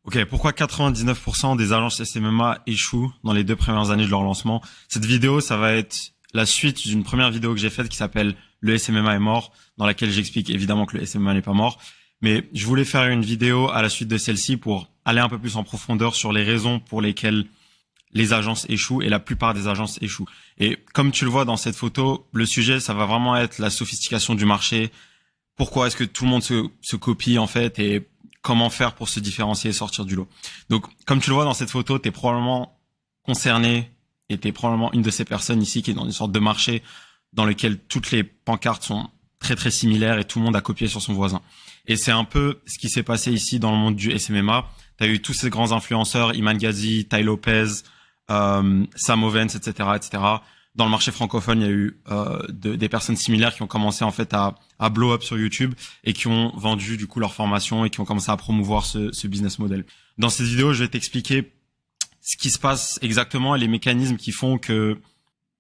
Ok, pourquoi 99% des agences SMMA échouent dans les 2 premières années de leur lancement? Cette vidéo, ça va être la suite d'une première vidéo que j'ai faite qui s'appelle Le SMMA est mort, dans laquelle j'explique évidemment que le SMMA n'est pas mort. Mais je voulais faire une vidéo à la suite de celle-ci pour aller un peu plus en profondeur sur les raisons pour lesquelles les agences échouent et la plupart des agences échouent. Et comme tu le vois dans cette photo, le sujet, ça va vraiment être la sophistication du marché. Pourquoi est-ce que tout le monde se copie en fait et comment faire pour se différencier et sortir du lot. Donc, comme tu le vois dans cette photo, tu es probablement concerné et tu es probablement une de ces personnes ici qui est dans une sorte de marché dans lequel toutes les pancartes sont très très similaires et tout le monde a copié sur son voisin. Et c'est un peu ce qui s'est passé ici dans le monde du SMMA. Tu as eu tous ces grands influenceurs, Iman Ghazi, Tai Lopez, Sam Ovens, etc., etc. Dans le marché francophone, il y a eu des personnes similaires qui ont commencé en fait à blow up sur YouTube et qui ont vendu du coup leur formation et qui ont commencé à promouvoir ce business model. Dans cette vidéo, je vais t'expliquer ce qui se passe exactement et les mécanismes qui font que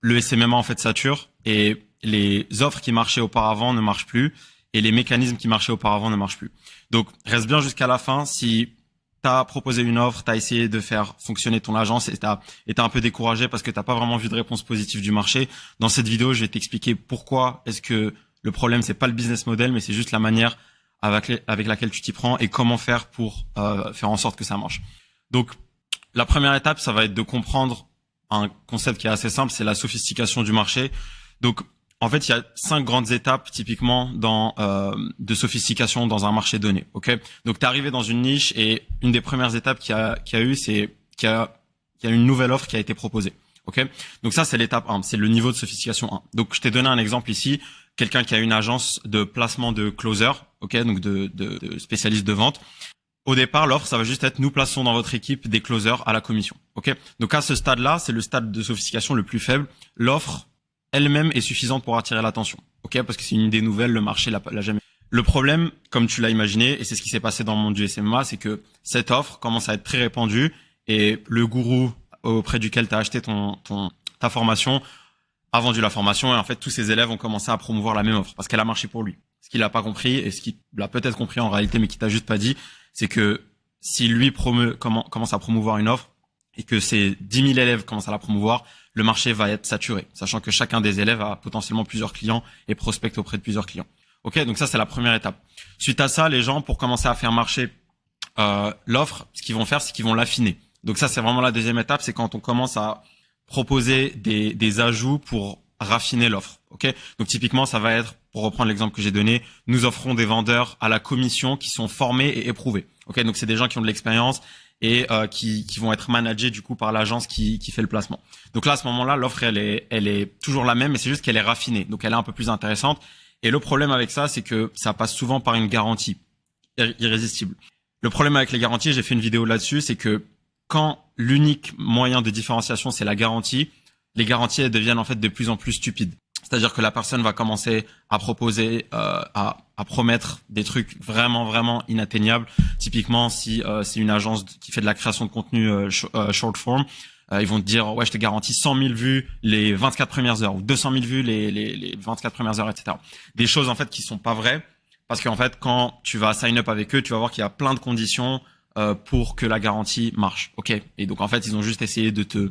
le SMMA en fait sature et les offres qui marchaient auparavant ne marchent plus et les mécanismes qui marchaient auparavant ne marchent plus. Donc, reste bien jusqu'à la fin. Si t'as proposé une offre, t'as essayé de faire fonctionner ton agence et t'as un peu découragé parce que t'as pas vraiment vu de réponse positive du marché. Dans cette vidéo, je vais t'expliquer pourquoi est-ce que le problème c'est pas le business model, mais c'est juste la manière avec laquelle tu t'y prends et comment faire pour faire en sorte que ça marche. Donc, la première étape, ça va être de comprendre un concept qui est assez simple, c'est la sophistication du marché. Donc, en fait, il y a 5 grandes étapes typiquement de sophistication dans un marché donné. Ok, donc t'es arrivé dans une niche et une des premières étapes qu'il y a eu, c'est qu'il y a une nouvelle offre qui a été proposée. Ok, donc ça c'est l'étape 1, c'est le niveau de sophistication 1. Donc je t'ai donné un exemple ici, quelqu'un qui a une agence de placement de closer, ok, donc de spécialistes de vente. Au départ, l'offre, ça va juste être nous plaçons dans votre équipe des closers à la commission. Ok, donc à ce stade-là, c'est le stade de sophistication le plus faible. L'offre elle-même est suffisante pour attirer l'attention. Ok, parce que c'est une idée nouvelle, le marché l'a jamais. Le problème, comme tu l'as imaginé, et c'est ce qui s'est passé dans le monde du SMMA, c'est que cette offre commence à être très répandue et le gourou auprès duquel tu as acheté ta formation a vendu la formation et en fait tous ses élèves ont commencé à promouvoir la même offre parce qu'elle a marché pour lui. Ce qu'il a pas compris et ce qu'il a peut-être compris en réalité mais qui t'a juste pas dit, c'est que si lui commence à promouvoir une offre et que ces 10 000 élèves commencent à la promouvoir, le marché va être saturé, sachant que chacun des élèves a potentiellement plusieurs clients et prospecte auprès de plusieurs clients. Ok, donc ça c'est la première étape. Suite à ça, les gens, pour commencer à faire marcher l'offre, ce qu'ils vont faire, c'est qu'ils vont l'affiner. Donc ça c'est vraiment la deuxième étape, c'est quand on commence à proposer des ajouts pour raffiner l'offre. Ok, donc typiquement ça va être, pour reprendre l'exemple que j'ai donné, nous offrons des vendeurs à la commission qui sont formés et éprouvés. Ok, donc c'est des gens qui ont de l'expérience et qui vont être managés du coup par l'agence qui fait le placement. Donc là à ce moment-là, l'offre elle est toujours la même, mais c'est juste qu'elle est raffinée, donc elle est un peu plus intéressante. Et le problème avec ça, c'est que ça passe souvent par une garantie irrésistible. Le problème avec les garanties, j'ai fait une vidéo là-dessus, c'est que quand l'unique moyen de différenciation c'est la garantie, les garanties elles deviennent en fait de plus en plus stupides. C'est-à-dire que la personne va commencer à proposer, à promettre des trucs vraiment vraiment inatteignables. Typiquement, si c'est une agence qui fait de la création de contenu short form, ils vont te dire ouais je te garantis 100 000 vues les 24 premières heures ou 200 000 vues les 24 premières heures, etc. Des choses en fait qui sont pas vraies parce qu'en fait quand tu vas sign up avec eux, tu vas voir qu'il y a plein de conditions pour que la garantie marche. Ok, et donc en fait ils ont juste essayé de te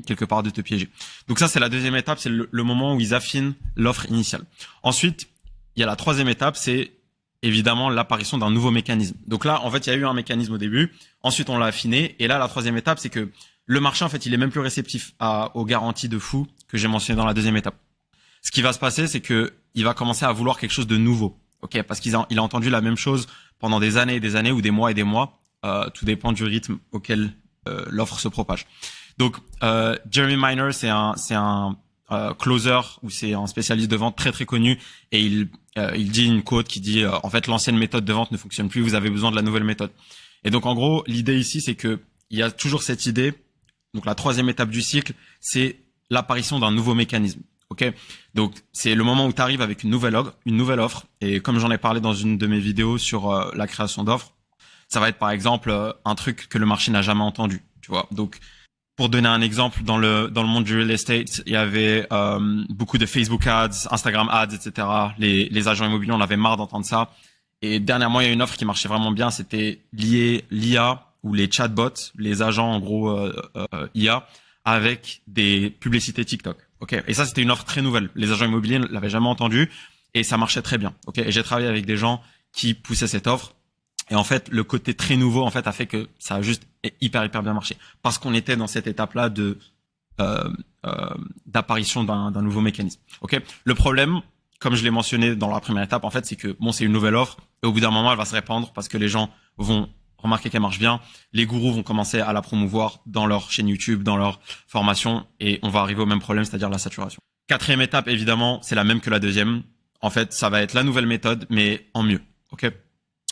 quelque part de te piéger. Donc ça c'est la deuxième étape, c'est le moment où ils affinent l'offre initiale. Ensuite, il y a la troisième étape, c'est évidemment l'apparition d'un nouveau mécanisme. Donc là, en fait, il y a eu un mécanisme au début, ensuite on l'a affiné, et là la troisième étape, c'est que le marché en fait, il est même plus réceptif aux garanties de fou que j'ai mentionné dans la deuxième étape. Ce qui va se passer, c'est que il va commencer à vouloir quelque chose de nouveau. Ok, parce il a entendu la même chose pendant des années et des années ou des mois et des mois. Tout dépend du rythme auquel l'offre se propage. Donc Jeremy Miner, c'est un closer ou c'est un spécialiste de vente très très connu et il dit une quote qui dit en fait l'ancienne méthode de vente ne fonctionne plus, vous avez besoin de la nouvelle méthode. Et donc en gros l'idée ici c'est que il y a toujours cette idée. Donc la troisième étape du cycle, c'est l'apparition d'un nouveau mécanisme. Ok, donc c'est le moment où tu arrives avec une nouvelle offre et comme j'en ai parlé dans une de mes vidéos sur la création d'offres, ça va être par exemple un truc que le marché n'a jamais entendu, tu vois. Donc pour donner un exemple, dans le monde du real estate, il y avait beaucoup de Facebook ads, Instagram ads, etc. Les agents immobiliers, on avait marre d'entendre ça. Et dernièrement, il y a une offre qui marchait vraiment bien, c'était lié l'IA ou les chatbots, les agents en gros IA avec des publicités TikTok. Ok. Et ça, c'était une offre très nouvelle. Les agents immobiliers ne l'avaient jamais entendu et ça marchait très bien. Ok. Et j'ai travaillé avec des gens qui poussaient cette offre. Et en fait, le côté très nouveau en fait a fait que ça a juste hyper bien marché parce qu'on était dans cette étape-là de d'apparition d'un nouveau mécanisme. Ok. Le problème, comme je l'ai mentionné dans la première étape, en fait, c'est que bon, c'est une nouvelle offre et au bout d'un moment, elle va se répandre parce que les gens vont remarquer qu'elle marche bien. Les gourous vont commencer à la promouvoir dans leur chaîne YouTube, dans leur formation et on va arriver au même problème, c'est-à-dire la saturation. Quatrième étape, évidemment, c'est la même que la deuxième. En fait, ça va être la nouvelle méthode, mais en mieux. Ok.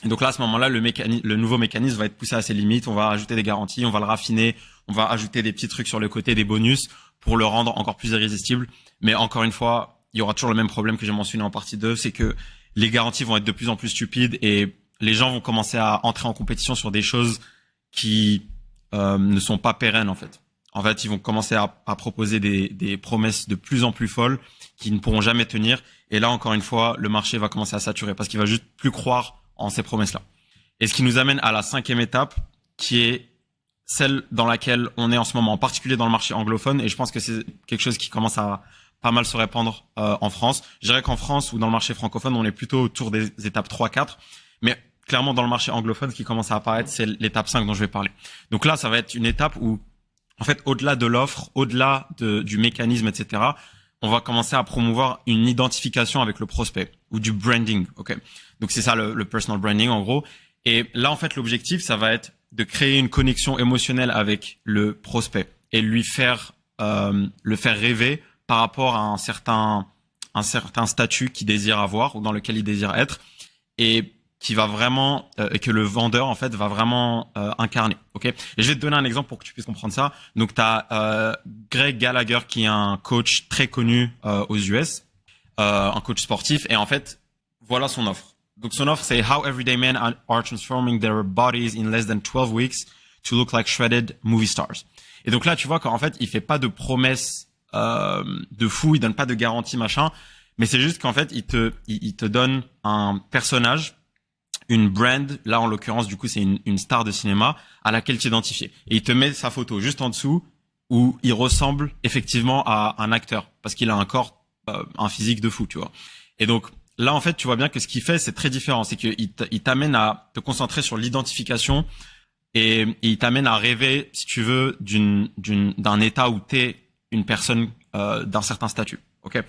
Et donc là, à ce moment-là, le nouveau mécanisme va être poussé à ses limites. On va ajouter des garanties, on va le raffiner, on va ajouter des petits trucs sur le côté, des bonus pour le rendre encore plus irrésistible. Mais encore une fois, il y aura toujours le même problème que j'ai mentionné en partie 2, c'est que les garanties vont être de plus en plus stupides et les gens vont commencer à entrer en compétition sur des choses qui ne sont pas pérennes en fait. En fait, ils vont commencer à proposer des promesses de plus en plus folles qui ne pourront jamais tenir. Et là, encore une fois, le marché va commencer à saturer parce qu'il va juste plus croire en ces promesses-là. Et ce qui nous amène à la cinquième étape, qui est celle dans laquelle on est en ce moment, en particulier dans le marché anglophone. Et je pense que c'est quelque chose qui commence à pas mal se répandre en France. Je dirais qu'en France ou dans le marché francophone, on est plutôt autour des étapes 3-4. Mais clairement, dans le marché anglophone, ce qui commence à apparaître, c'est l'étape 5 dont je vais parler. Donc là, ça va être une étape où, en fait, au-delà de l'offre, au-delà du mécanisme, etc., on va commencer à promouvoir une identification avec le prospect ou du branding. Ok. Donc c'est ça le personal branding en gros. Et là, en fait, l'objectif, ça va être de créer une connexion émotionnelle avec le prospect et lui faire le faire rêver par rapport à un certain statut qu'il désire avoir ou dans lequel il désire être et qui va vraiment et que le vendeur en fait va vraiment incarner. Ok. Et je vais te donner un exemple pour que tu puisses comprendre ça. Donc tu as Greg Gallagher qui est un coach très connu aux US, un coach sportif et en fait voilà son offre. Donc son offre c'est How everyday men are transforming their bodies in less than 12 weeks to look like shredded movie stars. Et donc là tu vois qu'en fait il fait pas de promesses de fou, il donne pas de garantie machin, mais c'est juste qu'en fait il te donne un personnage, une brand, là en l'occurrence du coup c'est une star de cinéma à laquelle t'identifier. Et il te met sa photo juste en dessous où il ressemble effectivement à un acteur parce qu'il a un corps, un physique de fou, tu vois. Et donc là en fait tu vois bien que ce qu'il fait c'est très différent, c'est qu'il t'amène à te concentrer sur l'identification et il t'amène à rêver si tu veux d'un état où t'es une personne d'un certain statut. Ok.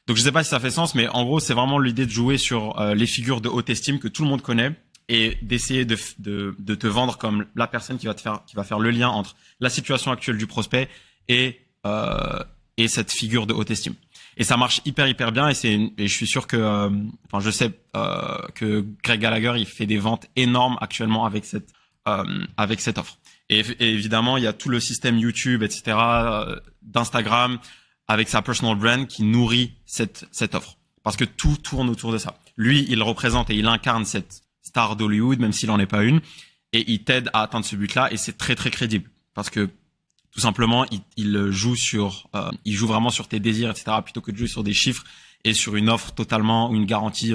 Donc je sais pas si ça fait sens, mais en gros c'est vraiment l'idée de jouer sur les figures de haute estime que tout le monde connaît et d'essayer de te vendre comme la personne qui va faire le lien entre la situation actuelle du prospect et cette figure de haute estime. Et ça marche hyper bien et je suis sûr que je sais que Greg Gallagher il fait des ventes énormes actuellement avec cette offre. Et évidemment il y a tout le système YouTube etc. D'Instagram avec sa personal brand qui nourrit cette offre. Parce que tout tourne autour de ça. Lui, il représente et il incarne cette star d'Hollywood, même s'il en est pas une, et il t'aide à atteindre ce but-là, et c'est très crédible. Parce que, tout simplement, il joue vraiment sur tes désirs, etc., plutôt que de jouer sur des chiffres et sur une offre ou une garantie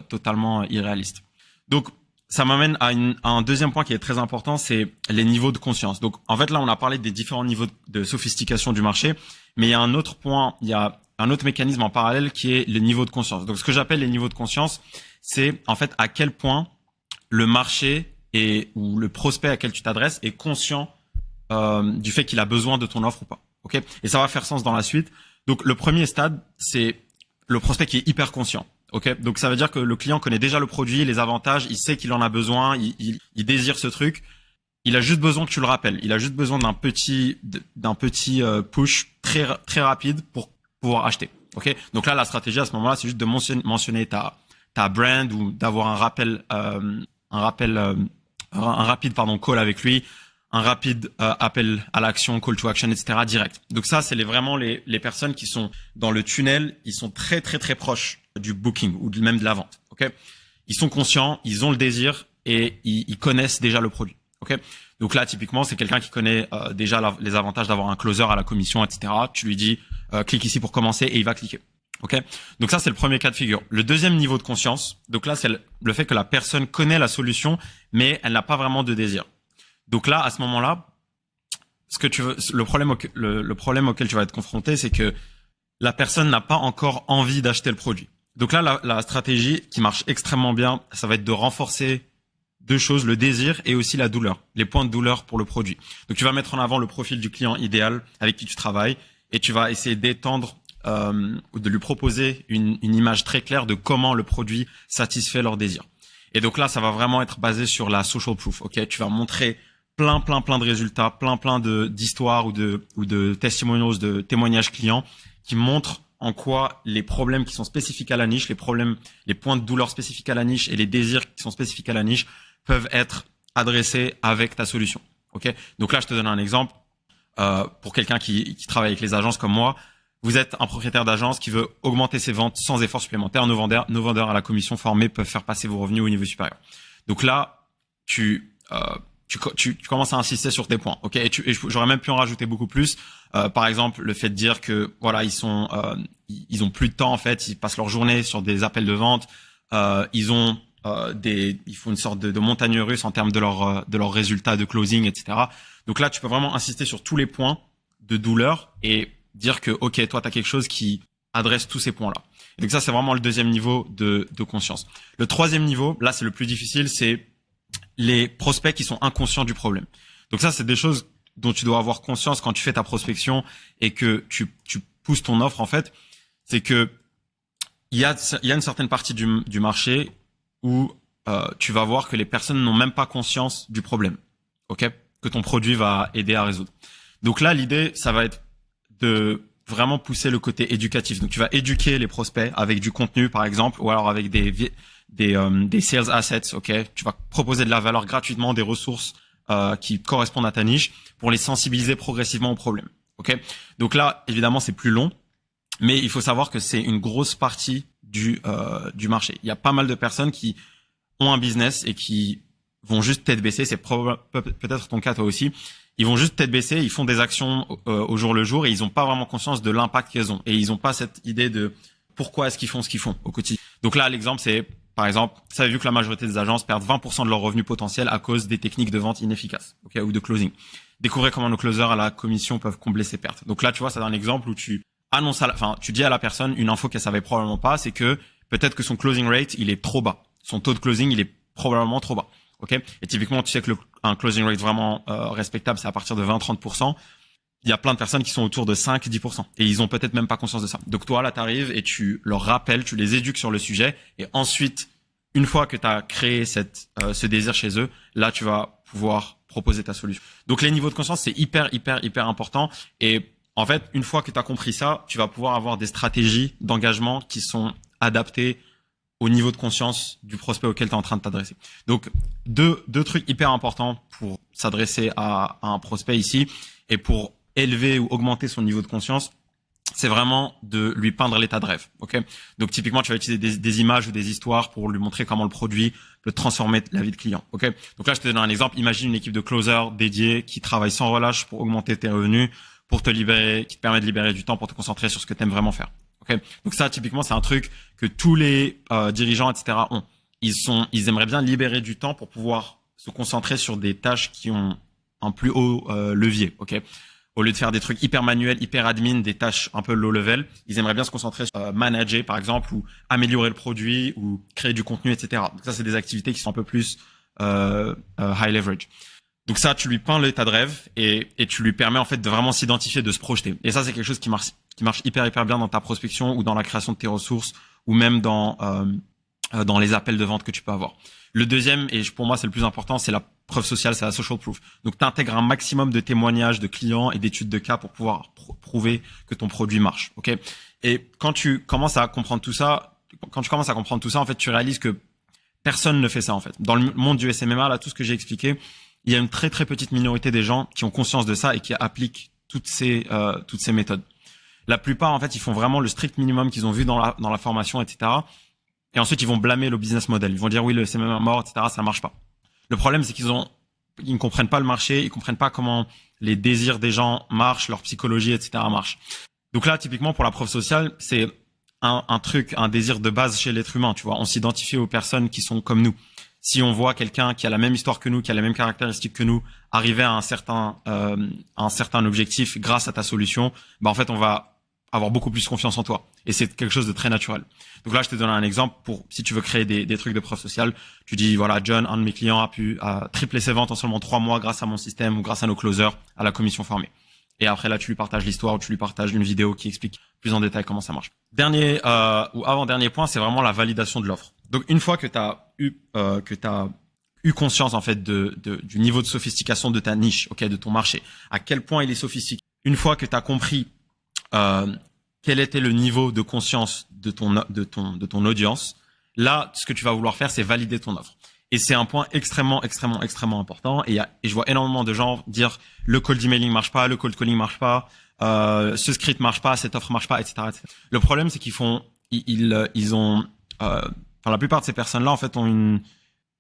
totalement irréaliste. Donc, ça m'amène à un deuxième point qui est très important, c'est les niveaux de conscience. Donc, en fait, là, on a parlé des différents niveaux de sophistication du marché, mais il y a un autre point, il y a un autre mécanisme en parallèle qui est le niveau de conscience. Donc, ce que j'appelle les niveaux de conscience, c'est en fait à quel point le marché ou le prospect à quel tu t'adresses est conscient du fait qu'il a besoin de ton offre ou pas. Ok. Et ça va faire sens dans la suite. Donc, le premier stade, c'est le prospect qui est hyper conscient. Ok, donc ça veut dire que le client connaît déjà le produit, les avantages, il sait qu'il en a besoin, il désire ce truc. Il a juste besoin que tu le rappelles. Il a juste besoin d'un petit push très rapide pour pouvoir acheter. Ok, donc là la stratégie à ce moment-là, c'est juste de mentionner ta brand ou d'avoir un rapide call avec lui, un rapide appel à l'action, call to action, etc. direct. Donc ça, c'est vraiment les personnes qui sont dans le tunnel, ils sont très proches du booking ou même de la vente. Ok, ils sont conscients, ils ont le désir et ils connaissent déjà le produit. Ok, donc là typiquement c'est quelqu'un qui connaît déjà les avantages d'avoir un closer à la commission, etc. Tu lui dis clique ici pour commencer et il va cliquer. Ok. Donc ça, c'est le premier cas de figure. Le deuxième niveau de conscience. Donc là, c'est le fait que la personne connaît la solution, mais elle n'a pas vraiment de désir. Donc là, à ce moment-là, ce que tu veux, le problème auquel tu vas être confronté, c'est que la personne n'a pas encore envie d'acheter le produit. Donc là, la stratégie qui marche extrêmement bien, ça va être de renforcer deux choses, le désir et aussi la douleur, les points de douleur pour le produit. Donc tu vas mettre en avant le profil du client idéal avec qui tu travailles et tu vas essayer d'étendre ou de lui proposer une image très claire de comment le produit satisfait leur désir. Et donc là, ça va vraiment être basé sur la social proof. Ok, tu vas montrer plein de résultats, plein d'histoires ou de testimonials, de témoignages clients qui montrent en quoi les problèmes qui sont spécifiques à la niche, les points de douleur spécifiques à la niche et les désirs qui sont spécifiques à la niche peuvent être adressés avec ta solution. Ok, donc là, je te donne un exemple pour quelqu'un qui travaille avec les agences comme moi. Vous êtes un propriétaire d'agence qui veut augmenter ses ventes sans effort supplémentaire. Nos vendeurs à la commission formés peuvent faire passer vos revenus au niveau supérieur. Donc là, tu commences à insister sur tes points, ok. Et j'aurais même pu en rajouter beaucoup plus. Par exemple, le fait de dire que voilà, ils ont plus de temps en fait, ils passent leur journée sur des appels de vente. Ils font une sorte de montagne russe en termes de leurs résultats de closing, etc. Donc là, tu peux vraiment insister sur tous les points de douleur et dire que ok, toi, tu as quelque chose qui adresse tous ces points-là. Et donc ça, c'est vraiment le deuxième niveau de conscience. Le troisième niveau, là, c'est le plus difficile, c'est les prospects qui sont inconscients du problème. Donc ça, c'est des choses dont tu dois avoir conscience quand tu fais ta prospection et que tu pousses ton offre, en fait. C'est que il y a une certaine partie du marché où tu vas voir que les personnes n'ont même pas conscience du problème, ok, que ton produit va aider à résoudre. Donc là, l'idée, ça va être de vraiment pousser le côté éducatif. Donc tu vas éduquer les prospects avec du contenu, par exemple, ou alors avec des sales assets, ok. Tu vas proposer de la valeur gratuitement, des ressources qui correspondent à ta niche pour les sensibiliser progressivement au problème, ok. Donc là, évidemment, c'est plus long, mais il faut savoir que c'est une grosse partie du marché. Il y a pas mal de personnes qui ont un business et qui vont juste tête baissée. C'est peut-être ton cas toi aussi. Ils vont juste tête baissée, ils font des actions au jour le jour et ils n'ont pas vraiment conscience de l'impact qu'elles ont. Et ils n'ont pas cette idée de pourquoi est-ce qu'ils font ce qu'ils font au quotidien. Donc là, l'exemple, c'est, par exemple, ça a vu que la majorité des agences perdent 20% de leurs revenus potentiels à cause des techniques de vente inefficaces, okay, ou de closing. Découvrez comment nos closers à la commission peuvent combler ces pertes. Donc là, tu vois, c'est un exemple où tu annonces tu dis à la personne une info qu'elle savait probablement pas, c'est que peut-être que son closing rate, il est trop bas. Son taux de closing, il est probablement trop bas. Ok. Et typiquement, tu sais que un closing rate vraiment respectable, c'est à partir de 20-30%. Il y a plein de personnes qui sont autour de 5-10%. Et ils ont peut-être même pas conscience de ça. Donc toi, là, t'arrives et tu leur rappelles, tu les éduques sur le sujet. Et ensuite, une fois que tu as créé ce désir chez eux, là, tu vas pouvoir proposer ta solution. Donc les niveaux de conscience, c'est hyper important. Et en fait, une fois que tu as compris ça, tu vas pouvoir avoir des stratégies d'engagement qui sont adaptées au niveau de conscience du prospect auquel tu es en train de t'adresser. Donc, deux trucs hyper importants pour s'adresser à un prospect ici et pour élever ou augmenter son niveau de conscience, c'est vraiment de lui peindre l'état de rêve. Ok. Donc, typiquement, tu vas utiliser des images ou des histoires pour lui montrer comment le produit peut transformer la vie de client. Ok. Donc là, je te donne un exemple. Imagine une équipe de closers dédiée qui travaille sans relâche pour augmenter tes revenus, pour te libérer, qui te permet de libérer du temps pour te concentrer sur ce que tu aimes vraiment faire. Okay. Donc ça, typiquement, c'est un truc que tous les dirigeants, etc. ont. Ils aimeraient bien libérer du temps pour pouvoir se concentrer sur des tâches qui ont un plus haut levier. Ok. Au lieu de faire des trucs hyper manuels, hyper admin, des tâches un peu low level, ils aimeraient bien se concentrer sur manager, par exemple, ou améliorer le produit, ou créer du contenu, etc. Donc ça, c'est des activités qui sont un peu plus high leverage. Donc ça, tu lui peins l'état de rêve et tu lui permets en fait de vraiment s'identifier, de se projeter. Et ça, c'est quelque chose qui marche hyper bien dans ta prospection ou dans la création de tes ressources ou même dans les appels de vente que tu peux avoir. Le deuxième, et pour moi c'est le plus important, c'est la preuve sociale, c'est la social proof. Donc tu intègres un maximum de témoignages de clients et d'études de cas pour pouvoir prouver que ton produit marche. Ok. Et quand tu commences à comprendre tout ça, en fait, tu réalises que personne ne fait ça en fait. Dans le monde du SMMA, là, tout ce que j'ai expliqué, il y a une très petite minorité des gens qui ont conscience de ça et qui appliquent toutes ces méthodes. La plupart, en fait, ils font vraiment le strict minimum qu'ils ont vu dans la formation, etc. Et ensuite, ils vont blâmer le business model. Ils vont dire oui, le SMMA mort, etc. Ça marche pas. Le problème, c'est qu'ils ne comprennent pas le marché, ils comprennent pas comment les désirs des gens marchent, leur psychologie, etc. marche. Donc là, typiquement pour la preuve sociale, c'est un truc, un désir de base chez l'être humain, tu vois. On s'identifie aux personnes qui sont comme nous. Si on voit quelqu'un qui a la même histoire que nous, qui a les mêmes caractéristiques que nous, arriver à un certain objectif grâce à ta solution, bah en fait, on va avoir beaucoup plus confiance en toi. Et c'est quelque chose de très naturel. Donc là, je te donne un exemple pour, si tu veux créer des trucs de preuve sociale, tu dis, voilà, John, un de mes clients a pu tripler ses ventes en seulement 3 mois grâce à mon système ou grâce à nos closers, à la commission formée. Et après, là, tu lui partages l'histoire ou tu lui partages une vidéo qui explique plus en détail comment ça marche. Dernier, ou avant-dernier point, c'est vraiment la validation de l'offre. Donc, une fois que t'as eu conscience, en fait, du niveau de sophistication de ta niche, ok, de ton marché, à quel point il est sophistiqué. Une fois que t'as compris quel était le niveau de conscience de ton audience, là, ce que tu vas vouloir faire, c'est valider ton offre. Et c'est un point extrêmement important. Et je vois énormément de gens dire le cold emailing marche pas, le cold calling marche pas, ce script marche pas, cette offre marche pas, etc. etc. Le problème, c'est ils ont, la plupart de ces personnes-là, en fait, ont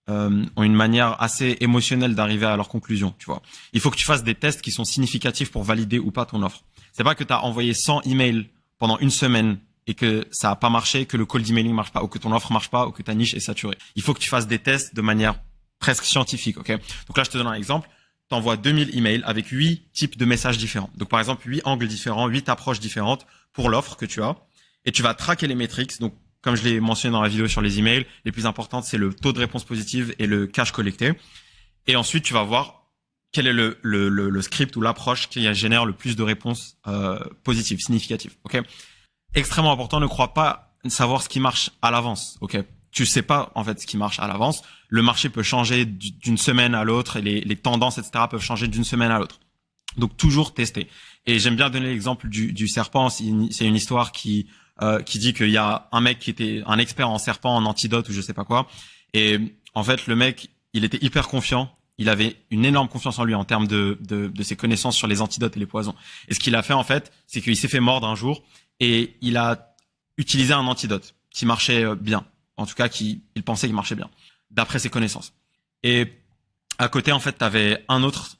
une manière assez émotionnelle d'arriver à leur conclusion, tu vois. Il faut que tu fasses des tests qui sont significatifs pour valider ou pas ton offre. C'est pas que tu as envoyé 100 emails pendant une semaine et que ça a pas marché, que le cold emailing marche pas, ou que ton offre marche pas, ou que ta niche est saturée. Il faut que tu fasses des tests de manière presque scientifique, ok? Donc là, je te donne un exemple. Tu envoies 2000 emails avec 8 types de messages différents. Donc par exemple, 8 angles différents, 8 approches différentes pour l'offre que tu as. Et tu vas traquer les métriques. Donc, comme je l'ai mentionné dans la vidéo sur les emails, les plus importantes, c'est le taux de réponse positive et le cash collecté. Et ensuite, tu vas voir quel est le script ou l'approche qui génère le plus de réponses positives, significatives, ok? Extrêmement important, ne crois pas savoir ce qui marche à l'avance, ok? Tu sais pas en fait ce qui marche à l'avance. Le marché peut changer d'une semaine à l'autre et les tendances, etc. peuvent changer d'une semaine à l'autre. Donc toujours tester. Et j'aime bien donner l'exemple du serpent. C'est une histoire qui dit qu'il y a un mec qui était un expert en serpent, en antidote ou je sais pas quoi. Et en fait, le mec, il était hyper confiant. Il avait une énorme confiance en lui en termes de ses connaissances sur les antidotes et les poisons. Et ce qu'il a fait en fait, c'est qu'il s'est fait mordre un jour. Et il a utilisé un antidote qui marchait bien. En tout cas, il pensait qu'il marchait bien, d'après ses connaissances. Et à côté, en fait, t'avais un autre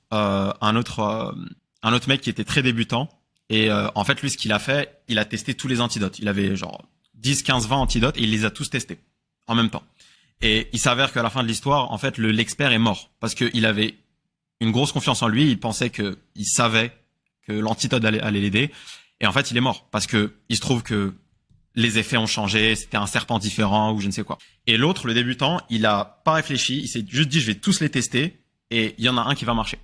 mec qui était très débutant. Et en fait, lui, ce qu'il a fait, il a testé tous les antidotes. Il avait genre 10, 15, 20 antidotes et il les a tous testés en même temps. Et il s'avère qu'à la fin de l'histoire, en fait, l'expert est mort parce qu'il avait une grosse confiance en lui. Il pensait il savait que l'antidote allait l'aider. Et en fait, il est mort parce que il se trouve que les effets ont changé, c'était un serpent différent ou je ne sais quoi. Et l'autre, le débutant, il a pas réfléchi, il s'est juste dit je vais tous les tester et il y en a un qui va marcher.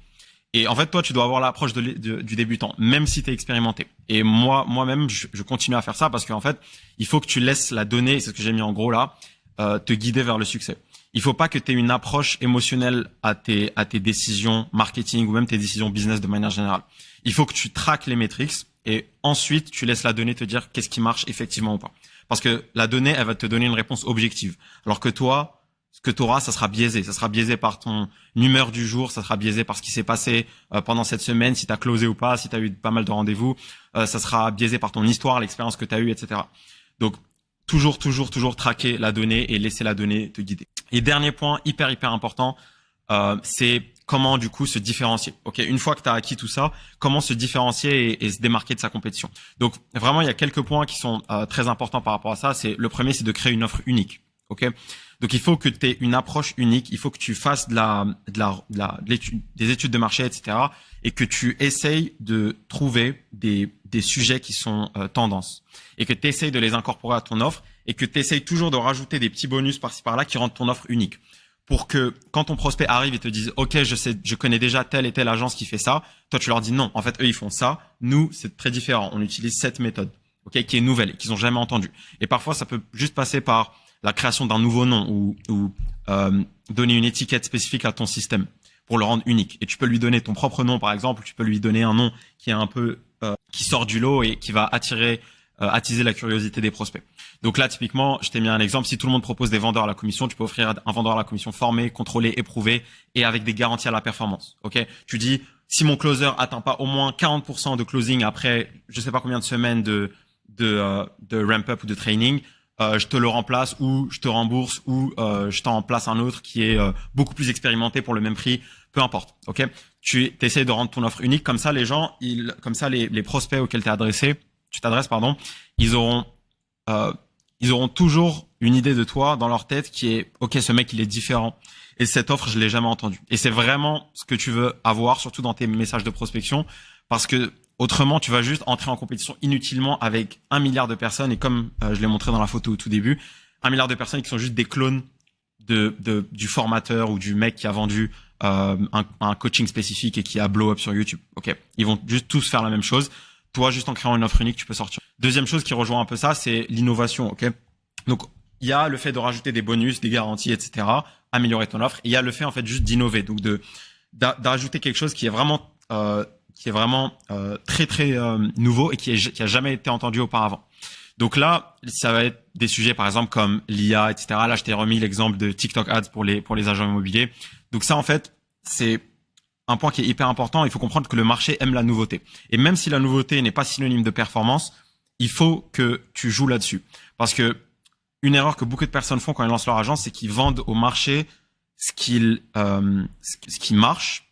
Et en fait, toi, tu dois avoir l'approche du débutant, même si tu es expérimenté. Et moi-même, je continue à faire ça parce qu'en fait, il faut que tu laisses la donnée, c'est ce que j'ai mis en gros là, te guider vers le succès. Il faut pas que tu aies une approche émotionnelle à tes décisions marketing ou même tes décisions business de manière générale. Il faut que tu traques les métriques et ensuite tu laisses la donnée te dire qu'est-ce qui marche effectivement ou pas. Parce que la donnée, elle va te donner une réponse objective. Alors que toi, ce que tu auras, ça sera biaisé. Ça sera biaisé par ton humeur du jour, ça sera biaisé par ce qui s'est passé pendant cette semaine, si tu as closé ou pas, si tu as eu pas mal de rendez-vous. Ça sera biaisé par ton histoire, l'expérience que tu as eue, etc. Donc, toujours traquer la donnée et laisser la donnée te guider. Et dernier point, hyper important, c'est comment du coup se différencier. Ok, une fois que tu as acquis tout ça, comment se différencier et se démarquer de sa compétition. Donc vraiment, il y a quelques points qui sont très importants par rapport à ça. C'est le premier, c'est de créer une offre unique. Ok, donc il faut que tu aies une approche unique. Il faut que tu fasses des études de marché, etc. Et que tu essayes de trouver des sujets qui sont tendances et que tu essayes de les incorporer à ton offre et que tu essayes toujours de rajouter des petits bonus par-ci par-là qui rendent ton offre unique. Pour que quand ton prospect arrive et te dise OK, je connais déjà telle et telle agence qui fait ça, toi tu leur dis non, en fait eux ils font ça, nous c'est très différent, on utilise cette méthode, OK, qui est nouvelle et qu'ils ont jamais entendue. Et parfois ça peut juste passer par la création d'un nouveau nom ou donner une étiquette spécifique à ton système pour le rendre unique. Et tu peux lui donner ton propre nom par exemple, tu peux lui donner un nom qui est un peu qui sort du lot et qui va attiser la curiosité des prospects. Donc là, typiquement, je t'ai mis un exemple. Si tout le monde propose des vendeurs à la commission, tu peux offrir un vendeur à la commission formé, contrôlé, éprouvé et avec des garanties à la performance. Ok, tu dis si mon closer atteint pas au moins 40% de closing après je sais pas combien de semaines de ramp up ou de training, je te le remplace ou je te rembourse ou je t'en place un autre qui est beaucoup plus expérimenté pour le même prix. Peu importe. Ok, tu essaies de rendre ton offre unique comme ça les gens, les prospects auxquels tu t'adresses, ils auront ils auront toujours une idée de toi dans leur tête qui est ok, ce mec il est différent. Et cette offre, je l'ai jamais entendue. Et c'est vraiment ce que tu veux avoir, surtout dans tes messages de prospection, parce que autrement, tu vas juste entrer en compétition inutilement avec 1 milliard de personnes. Et comme je l'ai montré dans la photo au tout début, 1 milliard de personnes qui sont juste des clones du formateur ou du mec qui a vendu un coaching spécifique et qui a blow up sur YouTube. Ok, ils vont juste tous faire la même chose. Toi, juste en créant une offre unique, tu peux sortir. Deuxième chose qui rejoint un peu ça, c'est l'innovation. Ok, donc il y a le fait de rajouter des bonus, des garanties, etc. Améliorer ton offre. Et il y a le fait en fait juste d'innover, donc d'ajouter quelque chose qui est vraiment très très nouveau et qui a jamais été entendu auparavant. Donc là, ça va être des sujets par exemple comme l'IA, etc. Là, je t'ai remis l'exemple de TikTok Ads pour les agents immobiliers. Donc ça, en fait, c'est un point qui est hyper important. Il faut comprendre que le marché aime la nouveauté. Et même si la nouveauté n'est pas synonyme de performance, il faut que tu joues là-dessus. Parce que une erreur que beaucoup de personnes font quand ils lancent leur agence, c'est qu'ils vendent au marché ce qui marche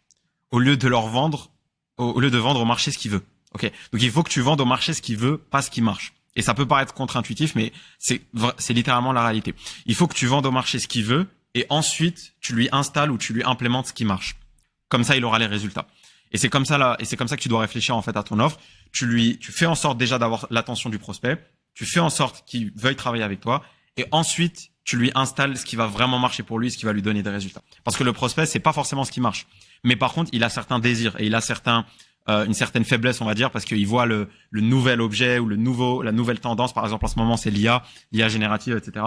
au lieu de vendre au marché ce qu'il veut. Ok. Donc il faut que tu vendes au marché ce qu'il veut, pas ce qui marche. Et ça peut paraître contre-intuitif, mais c'est littéralement la réalité. Il faut que tu vendes au marché ce qu'il veut et ensuite tu lui installes ou tu lui implémentes ce qui marche. Comme ça, il aura les résultats. Et c'est comme ça que tu dois réfléchir en fait à ton offre. Tu fais en sorte déjà d'avoir l'attention du prospect. Tu fais en sorte qu'il veuille travailler avec toi. Et ensuite, tu lui installes ce qui va vraiment marcher pour lui, ce qui va lui donner des résultats. Parce que le prospect, c'est pas forcément ce qui marche. Mais par contre, il a certains désirs et il a une certaine faiblesse, on va dire, parce qu'il voit le nouvel objet ou la nouvelle tendance. Par exemple, en ce moment, c'est l'IA générative, etc.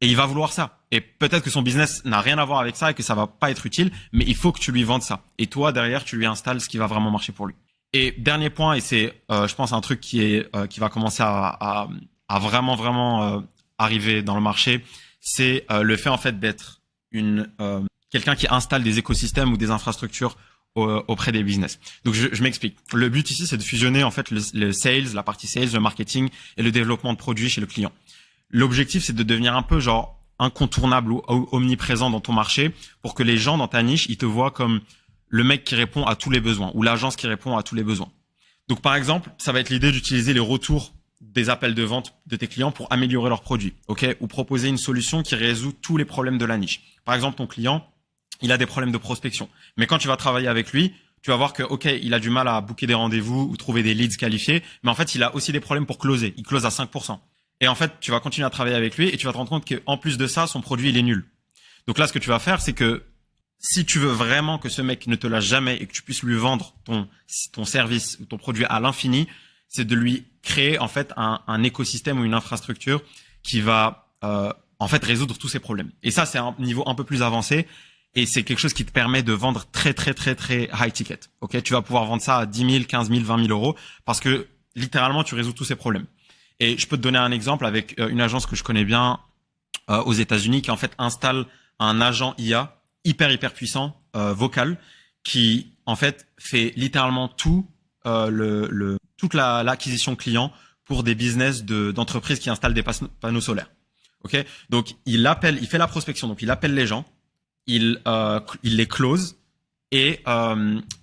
Et il va vouloir ça. Et peut-être que son business n'a rien à voir avec ça et que ça va pas être utile, mais il faut que tu lui vendes ça. Et toi, derrière, tu lui installes ce qui va vraiment marcher pour lui. Et dernier point, et c'est, je pense, un truc qui va commencer à vraiment arriver dans le marché, c'est le fait en fait d'être quelqu'un qui installe des écosystèmes ou des infrastructures auprès des business. Donc je m'explique. Le but ici, c'est de fusionner en fait le sales, la partie sales, le marketing et le développement de produits chez le client. L'objectif, c'est de devenir un peu genre incontournable ou omniprésent dans ton marché pour que les gens dans ta niche, ils te voient comme le mec qui répond à tous les besoins ou l'agence qui répond à tous les besoins. Donc par exemple, ça va être l'idée d'utiliser les retours des appels de vente de tes clients pour améliorer leurs produits, ok, ou proposer une solution qui résout tous les problèmes de la niche. Par exemple, ton client, il a des problèmes de prospection, mais quand tu vas travailler avec lui, tu vas voir que ok, il a du mal à booker des rendez-vous ou trouver des leads qualifiés, mais en fait, il a aussi des problèmes pour closer. Il close à 5%. Et en fait, tu vas continuer à travailler avec lui et tu vas te rendre compte qu'en plus de ça, son produit, il est nul. Donc là, ce que tu vas faire, c'est que si tu veux vraiment que ce mec ne te lâche jamais et que tu puisses lui vendre ton service ou ton produit à l'infini, c'est de lui créer en fait un écosystème ou une infrastructure qui va en fait résoudre tous ces problèmes. Et ça, c'est un niveau un peu plus avancé et c'est quelque chose qui te permet de vendre très très très très high ticket. Ok, tu vas pouvoir vendre ça à 10 000, 15 000, 20 000 euros parce que littéralement tu résous tous ces problèmes. Et je peux te donner un exemple avec une agence que je connais bien aux États-Unis qui en fait installe un agent IA hyper puissant vocal qui en fait fait littéralement toute l'acquisition client pour des business d'entreprises qui installent des panneaux solaires. Ok, donc il fait la prospection, donc il appelle les gens, il les close et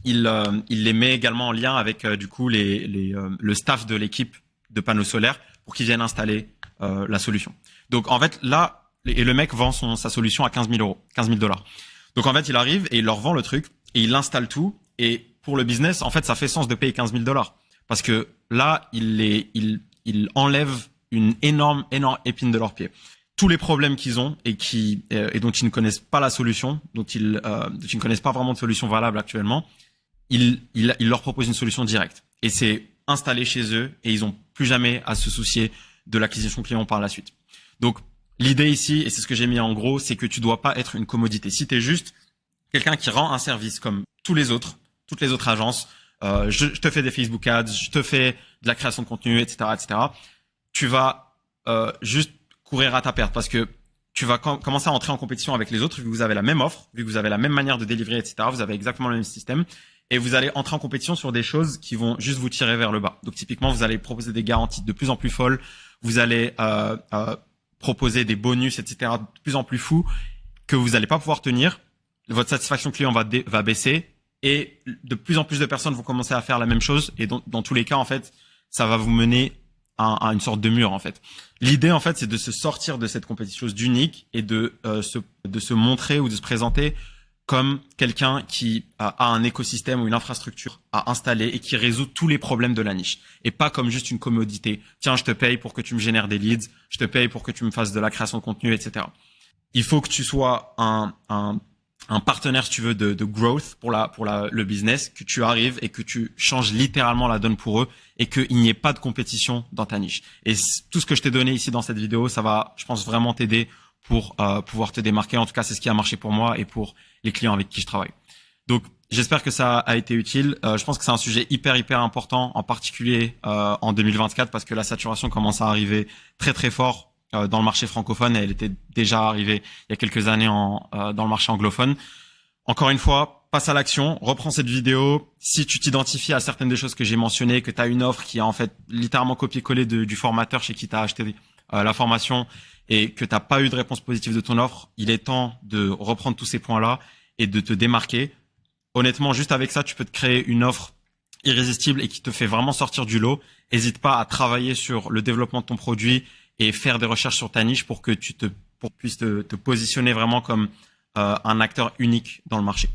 il les met également en lien avec du coup le staff de l'équipe de panneaux solaires pour qu'ils viennent installer la solution. Donc en fait là, et le mec vend sa solution à 15 000 euros, 15 000 $. Donc en fait il arrive et il leur vend le truc et il installe tout. Et pour le business, en fait ça fait sens de payer 15 000 $. Parce que là, il enlève une énorme épine de leur pied. Tous les problèmes qu'ils ont et dont ils ne connaissent pas la solution, dont ils ne connaissent pas vraiment de solution valable actuellement, il leur propose une solution directe. Et c'est installé chez eux et ils ont plus jamais à se soucier de l'acquisition client par la suite. Donc, l'idée ici, et c'est ce que j'ai mis en gros, c'est que tu dois pas être une commodité. Si tu es juste quelqu'un qui rend un service comme toutes les autres agences, je te fais des Facebook Ads, je te fais de la création de contenu, etc., tu vas juste courir à ta perte parce que tu vas commencer à entrer en compétition avec les autres vu que vous avez la même offre, vu que vous avez la même manière de délivrer, etc. Vous avez exactement le même système et vous allez entrer en compétition sur des choses qui vont juste vous tirer vers le bas. Donc typiquement, vous allez proposer des garanties de plus en plus folles, vous allez proposer des bonus, etc. de plus en plus fous que vous n'allez pas pouvoir tenir. Votre satisfaction client va baisser. Et de plus en plus de personnes vont commencer à faire la même chose. Et dans tous les cas, en fait, ça va vous mener à une sorte de mur en fait. L'idée en fait, c'est de se sortir de cette compétition d'unique et de se montrer ou de se présenter comme quelqu'un qui a un écosystème ou une infrastructure à installer et qui résout tous les problèmes de la niche. Et pas comme juste une commodité. Tiens, je te paye pour que tu me génères des leads, je te paye pour que tu me fasses de la création de contenu, etc. Il faut que tu sois un partenaire, si tu veux, de growth pour le business, que tu arrives et que tu changes littéralement la donne pour eux et qu'il n'y ait pas de compétition dans ta niche. Et tout ce que je t'ai donné ici dans cette vidéo, ça va, je pense, vraiment t'aider pour pouvoir te démarquer. En tout cas, c'est ce qui a marché pour moi et pour les clients avec qui je travaille. Donc, j'espère que ça a été utile. Je pense que c'est un sujet hyper important, en particulier en 2024, parce que la saturation commence à arriver très très fort dans le marché francophone. Et elle était déjà arrivée il y a quelques années dans le marché anglophone. Encore une fois, passe à l'action, reprends cette vidéo. Si tu t'identifies à certaines des choses que j'ai mentionnées, que tu as une offre qui a en fait littéralement copié-collé du formateur chez qui tu as acheté la formation et que tu n'as pas eu de réponse positive de ton offre, il est temps de reprendre tous ces points-là et de te démarquer. Honnêtement, juste avec ça, tu peux te créer une offre irrésistible et qui te fait vraiment sortir du lot. N'hésite pas à travailler sur le développement de ton produit et faire des recherches sur ta niche pour que puisses te positionner vraiment comme un acteur unique dans le marché.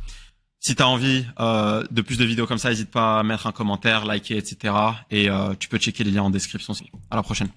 Si tu as envie de plus de vidéos comme ça, n'hésite pas à mettre un commentaire, liker, etc. Et tu peux checker les liens en description. À la prochaine.